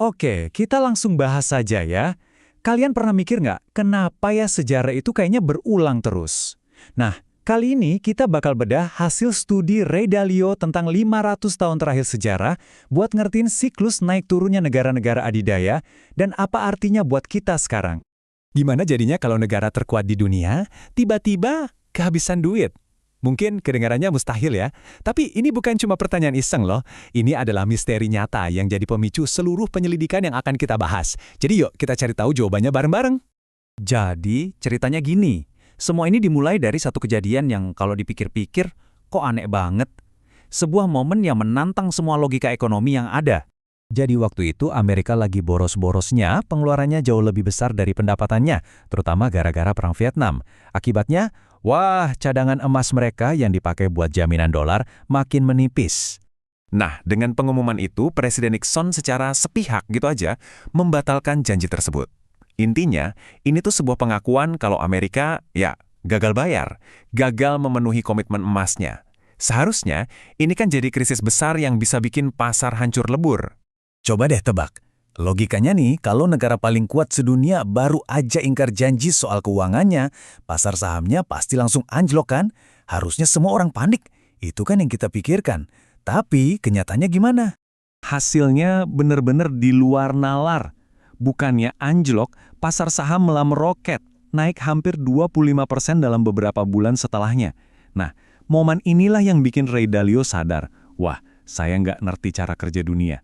Oke, kita langsung bahas saja ya. Kalian pernah mikir nggak, kenapa ya sejarah itu kayaknya berulang terus? Nah, kali ini kita bakal bedah hasil studi Ray Dalio tentang 500 tahun terakhir sejarah buat ngertiin siklus naik turunnya negara-negara adidaya dan apa artinya buat kita sekarang. Gimana jadinya kalau negara terkuat di dunia, tiba-tiba kehabisan duit? Mungkin kedengarannya mustahil ya, tapi ini bukan cuma pertanyaan iseng loh. Ini adalah misteri nyata yang jadi pemicu seluruh penyelidikan yang akan kita bahas. Jadi yuk kita cari tahu jawabannya bareng-bareng. Jadi, ceritanya gini. Semua ini dimulai dari satu kejadian yang kalau dipikir-pikir, kok aneh banget. Sebuah momen yang menantang semua logika ekonomi yang ada. Jadi waktu itu Amerika lagi boros-borosnya, pengeluarannya jauh lebih besar dari pendapatannya, terutama gara-gara Perang Vietnam. Akibatnya, wah, cadangan emas mereka yang dipakai buat jaminan dolar makin menipis. Nah, dengan pengumuman itu, Presiden Nixon secara sepihak gitu aja membatalkan janji tersebut. Intinya, ini tuh sebuah pengakuan kalau Amerika, ya, gagal bayar, gagal memenuhi komitmen emasnya. Seharusnya, ini kan jadi krisis besar yang bisa bikin pasar hancur lebur. Coba deh tebak. Logikanya nih, kalau negara paling kuat sedunia baru aja ingkar janji soal keuangannya, pasar sahamnya pasti langsung anjlok kan? Harusnya semua orang panik. Itu kan yang kita pikirkan. Tapi kenyataannya gimana? Hasilnya benar-benar di luar nalar. Bukannya anjlok, pasar saham malah meroket, naik hampir 25% dalam beberapa bulan setelahnya. Nah, momen inilah yang bikin Ray Dalio sadar, wah, saya nggak ngerti cara kerja dunia.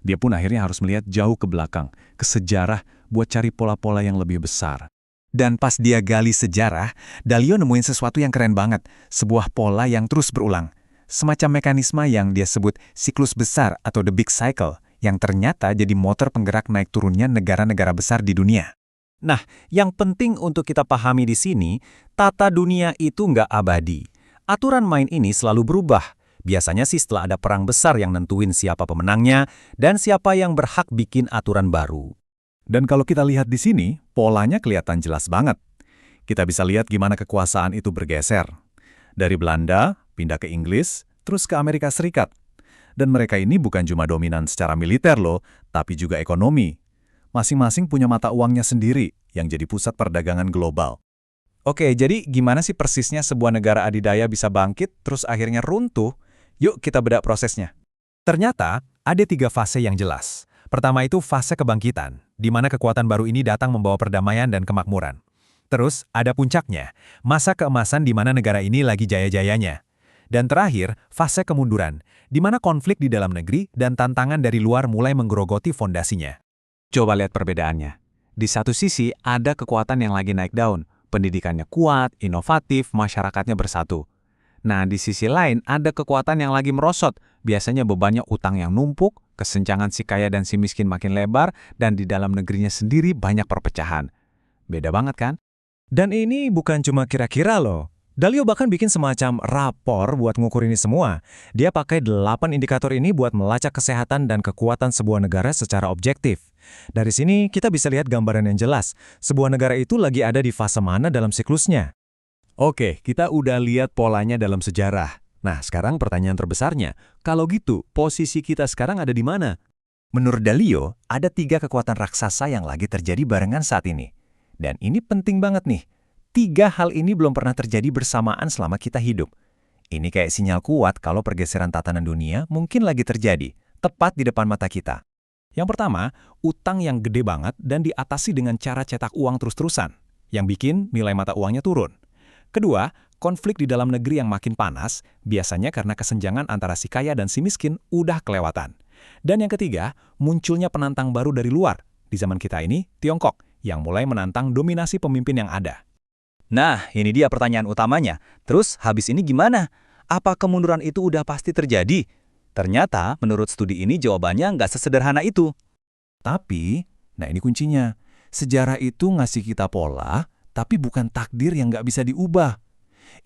Dia pun akhirnya harus melihat jauh ke belakang, ke sejarah, buat cari pola-pola yang lebih besar. Dan pas dia gali sejarah, Dalio nemuin sesuatu yang keren banget, sebuah pola yang terus berulang. Semacam mekanisme yang dia sebut siklus besar atau the big cycle, yang ternyata jadi motor penggerak naik turunnya negara-negara besar di dunia. Nah, yang penting untuk kita pahami di sini, tata dunia itu nggak abadi. Aturan main ini selalu berubah. Biasanya sih setelah ada perang besar yang nentuin siapa pemenangnya dan siapa yang berhak bikin aturan baru. Dan kalau kita lihat di sini, polanya kelihatan jelas banget. Kita bisa lihat gimana kekuasaan itu bergeser. Dari Belanda, pindah ke Inggris, terus ke Amerika Serikat. Dan mereka ini bukan cuma dominan secara militer loh, tapi juga ekonomi. Masing-masing punya mata uangnya sendiri yang jadi pusat perdagangan global. Oke, jadi gimana sih persisnya sebuah negara adidaya bisa bangkit, terus akhirnya runtuh? Yuk kita bedak prosesnya. Ternyata, ada 3 fase yang jelas. Pertama itu fase kebangkitan, di mana kekuatan baru ini datang membawa perdamaian dan kemakmuran. Terus, ada puncaknya, masa keemasan di mana negara ini lagi jaya-jayanya. Dan terakhir, fase kemunduran, di mana konflik di dalam negeri dan tantangan dari luar mulai menggerogoti fondasinya. Coba lihat perbedaannya. Di satu sisi, ada kekuatan yang lagi naik daun. Pendidikannya kuat, inovatif, masyarakatnya bersatu. Nah, di sisi lain ada kekuatan yang lagi merosot. Biasanya bebannya utang yang numpuk, kesenjangan si kaya dan si miskin makin lebar, dan di dalam negerinya sendiri banyak perpecahan. Beda banget kan? Dan ini bukan cuma kira-kira loh. Dalio bahkan bikin semacam rapor buat ngukur ini semua. Dia pakai 8 indikator ini buat melacak kesehatan dan kekuatan sebuah negara secara objektif. Dari sini kita bisa lihat gambaran yang jelas. Sebuah negara itu lagi ada di fase mana dalam siklusnya. Oke, kita udah lihat polanya dalam sejarah. Nah, sekarang pertanyaan terbesarnya, kalau gitu, posisi kita sekarang ada di mana? Menurut Dalio, ada 3 kekuatan raksasa yang lagi terjadi barengan saat ini. Dan ini penting banget nih. 3 hal ini belum pernah terjadi bersamaan selama kita hidup. Ini kayak sinyal kuat kalau pergeseran tatanan dunia mungkin lagi terjadi, tepat di depan mata kita. Yang pertama, utang yang gede banget dan diatasi dengan cara cetak uang terus-terusan, yang bikin nilai mata uangnya turun. Kedua, konflik di dalam negeri yang makin panas, biasanya karena kesenjangan antara si kaya dan si miskin udah kelewatan. Dan yang ketiga, munculnya penantang baru dari luar. Di zaman kita ini, Tiongkok, yang mulai menantang dominasi pemimpin yang ada. Nah, ini dia pertanyaan utamanya. Terus, habis ini gimana? Apa kemunduran itu udah pasti terjadi? Ternyata, menurut studi ini jawabannya nggak sesederhana itu. Tapi, nah ini kuncinya, sejarah itu ngasih kita pola, tapi bukan takdir yang nggak bisa diubah.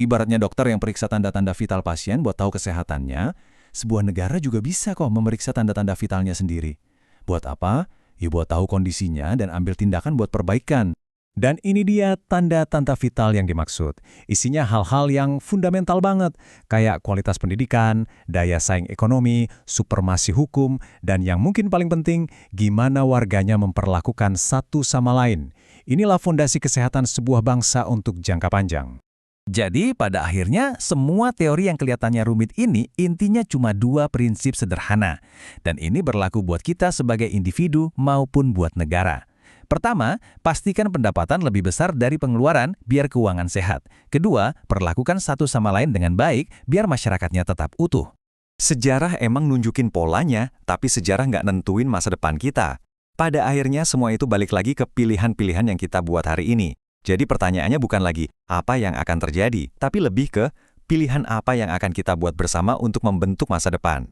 Ibaratnya dokter yang periksa tanda-tanda vital pasien buat tahu kesehatannya, sebuah negara juga bisa kok memeriksa tanda-tanda vitalnya sendiri. Buat apa? Ya buat tahu kondisinya dan ambil tindakan buat perbaikan. Dan ini dia tanda-tanda vital yang dimaksud. Isinya hal-hal yang fundamental banget, kayak kualitas pendidikan, daya saing ekonomi, supremasi hukum, dan yang mungkin paling penting, gimana warganya memperlakukan satu sama lain. Inilah fondasi kesehatan sebuah bangsa untuk jangka panjang. Jadi, pada akhirnya, semua teori yang kelihatannya rumit ini intinya cuma dua prinsip sederhana. Dan ini berlaku buat kita sebagai individu maupun buat negara. Pertama, pastikan pendapatan lebih besar dari pengeluaran biar keuangan sehat. Kedua, perlakukan satu sama lain dengan baik biar masyarakatnya tetap utuh. Sejarah emang nunjukin polanya, tapi sejarah nggak nentuin masa depan kita. Pada akhirnya semua itu balik lagi ke pilihan-pilihan yang kita buat hari ini. Jadi pertanyaannya bukan lagi apa yang akan terjadi, tapi lebih ke pilihan apa yang akan kita buat bersama untuk membentuk masa depan.